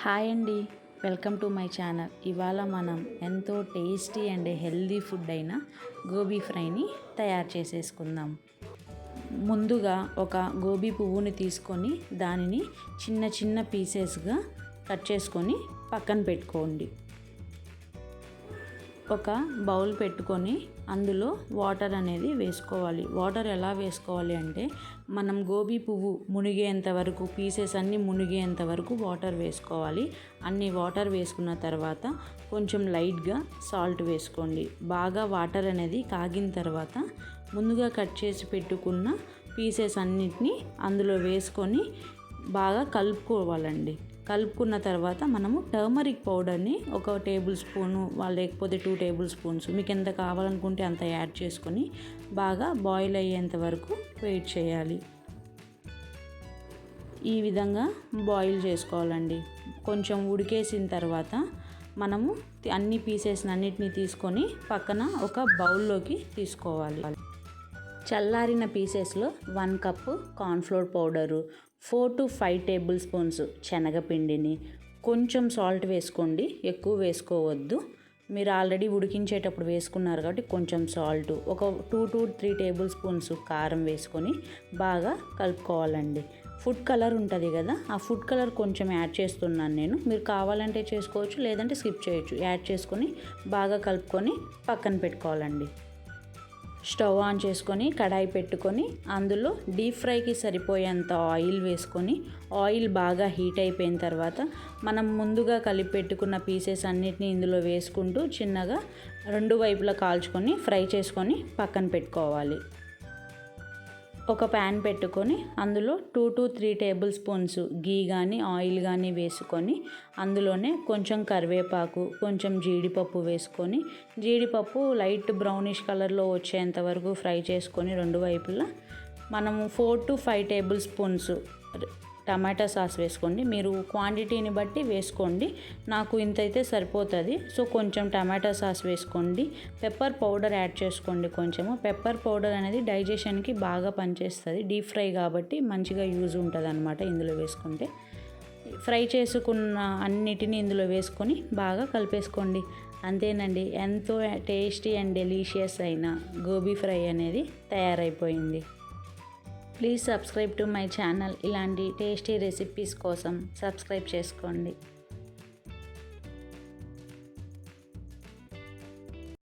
Hi అండి, welcome to my channel. ఇవాళ మనం ఎంతో టేస్టీ అండ్ హెల్దీ ఫుడ్ అయిన గోబీ ఫ్రైని తయారు చేసేసుకుందాం. ముందుగా ఒక గోబీ పువ్వుని తీసుకొని దానిని చిన్న చిన్న పీసెస్గా కట్ చేసుకొని పక్కన పెట్టుకోండి. ఒక బౌల్ పెట్టుకొని అందులో వాటర్ అనేది వేసుకోవాలి. వాటర్ ఎలా వేసుకోవాలి అంటే మనం గోబీ పువ్వు మునిగేంత వరకు, పీసెస్ అన్నీ మునిగేంత వరకు వాటర్ వేసుకోవాలి. అన్ని వాటర్ వేసుకున్న తర్వాత కొంచెం లైట్గా సాల్ట్ వేసుకోండి. బాగా వాటర్ అనేది కాగిన తర్వాత ముందుగా కట్ చేసి పెట్టుకున్న పీసెస్ అన్నిటినీ అందులో వేసుకొని బాగా కలుపుకోవాలండి. కలుపుకున్న తర్వాత మనము టర్మరిక్ పౌడర్ని ఒక టేబుల్ స్పూను లేకపోతే 2 టేబుల్ స్పూన్స్ మీకు ఎంత కావాలనుకుంటే అంత యాడ్ చేసుకొని బాగా బాయిల్ అయ్యేంత వరకు వెయిట్ చేయాలి. ఈ విధంగా బాయిల్ చేసుకోవాలండి. కొంచెం ఉడికేసిన తర్వాత మనము అన్ని పీసెస్ అన్నిటిని తీసుకొని పక్కన ఒక బౌల్లోకి తీసుకోవాలి. చల్లారిన పీసెస్లో 1 కప్పు cornflour powder, 4 to 5 table spoons శనగపిండిని, కొంచెం సాల్ట్ వేసుకోండి, ఎక్కువ వేసుకోవద్దు. మీరు ఆల్రెడీ ఉడికించేటప్పుడు వేసుకున్నారు కాబట్టి కొంచెం సాల్ట్, ఒక 2 to 3 టేబుల్ స్పూన్స్ కారం వేసుకొని బాగా కలుపుకోవాలండి. ఫుడ్ కలర్ ఉంటుంది కదా, ఆ ఫుడ్ కలర్ కొంచెం యాడ్ చేస్తున్నాను నేను. మీరు కావాలంటే చేసుకోవచ్చు, లేదంటే స్కిప్ చేయొచ్చు. యాడ్ చేసుకొని బాగా కలుపుకొని పక్కన పెట్టుకోవాలండి. స్టవ్ ఆన్ చేసుకొని కడాయి పెట్టుకొని అందులో డీప్ ఫ్రైకి సరిపోయేంత ఆయిల్ వేసుకొని ఆయిల్ బాగా హీట్ అయిపోయిన తర్వాత మనం ముందుగా కలిపి పెట్టుకున్న పీసెస్ అన్నిటిని ఇందులో వేసుకుంటూ చిన్నగా 2 వైపులా కాల్చుకొని ఫ్రై చేసుకొని పక్కన పెట్టుకోవాలి. ఒక ప్యాన్ పెట్టుకొని అందులో 2 to 3 టేబుల్ స్పూన్స్ గీ కానీ ఆయిల్ కానీ వేసుకొని అందులోనే కొంచెం కరివేపాకు, కొంచెం జీడిపప్పు వేసుకొని జీడిపప్పు లైట్ బ్రౌనిష్ కలర్లో వచ్చేంత వరకు ఫ్రై చేసుకొని 2 వైపులా మనము 4 to 5 table spoons tomato sauce వేసుకోండి. మీరు క్వాంటిటీని బట్టి వేసుకోండి. నాకు ఇంత అయితే సరిపోతుంది, సో కొంచెం టమాటా సాస్ వేసుకోండి. పెప్పర్ పౌడర్ యాడ్ చేసుకోండి. కొంచెము పెప్పర్ పౌడర్ అనేది డైజెషన్కి బాగా పనిచేస్తుంది. డీప్ ఫ్రై కాబట్టి మంచిగా యూజ్ ఉంటుంది అన్నమాట. ఇందులో వేసుకుంటే ఫ్రై చేసుకున్న అన్నిటిని ఇందులో వేసుకొని బాగా కలిపేసుకోండి. అంతేనండి, ఎంతో టేస్టీ అండ్ డెలీషియస్ అయిన గోబీ ఫ్రై అనేది తయారైపోయింది. Please subscribe to my channel. ఇలాంటి టేస్టీ రెసిపీస్ కోసం సబ్స్క్రైబ్ చేసుకోండి.